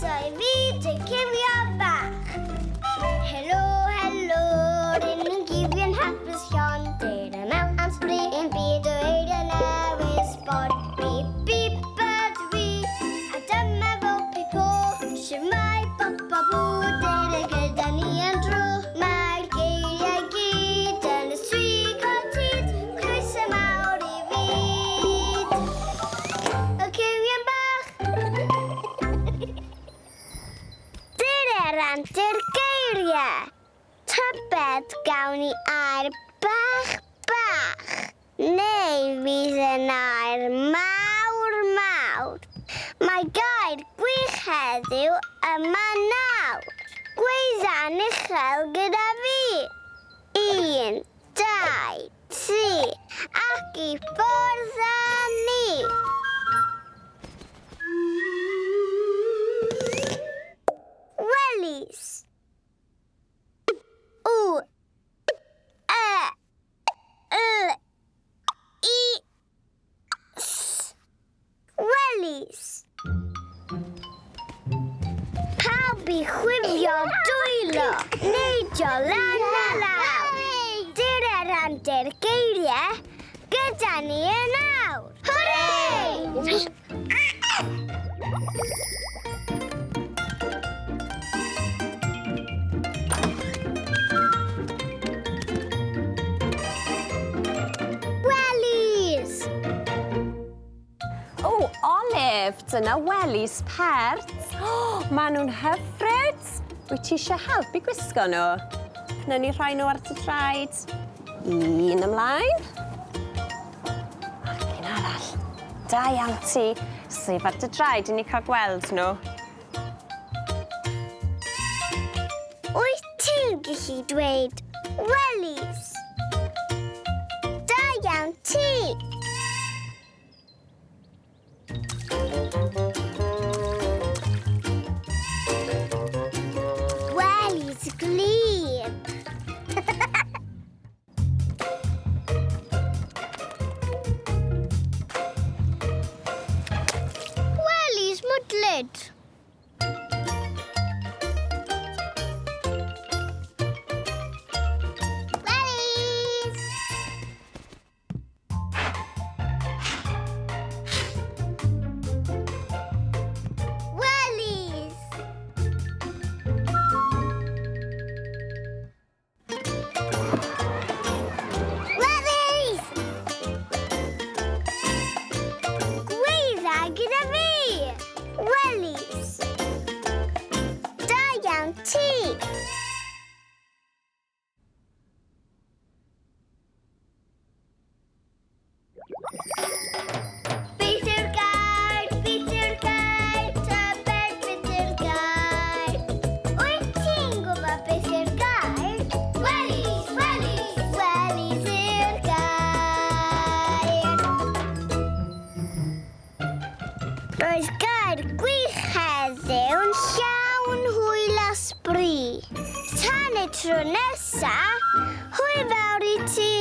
Croeso I fi, dy Cywion Bach. Helo, helo, rydyn ni'n gifio'n hapus Sion. Dyn y mewn am sbrin yn byd o eiddo newydd sport. Bip, bip, ydw fi, a dyma fo pipo. Shwmai, bop, bop, bw, dyn y gyda ni yn dro. Mae'r geiriau gyd yn y swig o tyd. Croeso mawr I fyd. Y Cywion Bach. Rantir geiriau. Tybed gawn ni air bach bach. Neu fydd yn air mawr mawr. Mae gair gwych heddiw yma nawr. Gweiddan uchel gyda fi. 1, 2, 3 ac I ffwrdd â ni. Welis. W, L, I, S. Welis. Pawb I chwifio dwylo, neidio lan a law. Dy'r randir geiriau gyda ni yn awr. Hwrei! Dyna Welis pert. Maen nhw'n hyfryd. Wyt ti eisiau help I gwisgo nhw? Gwnawn ni rhoi nhw ar dy draed. Un ymlaen. Ac un arall. Da iawn ti. Sef ar dy draed I ni cael gweld nhw. Wyt ti'n gallu dweud Welis? Da iawn ti. Welis glib. Welis mwdlyd. Roedd gair gwych heddiw'n llawn hwyl a sbri. Tan y tro nesa, hwyl fawr I ti.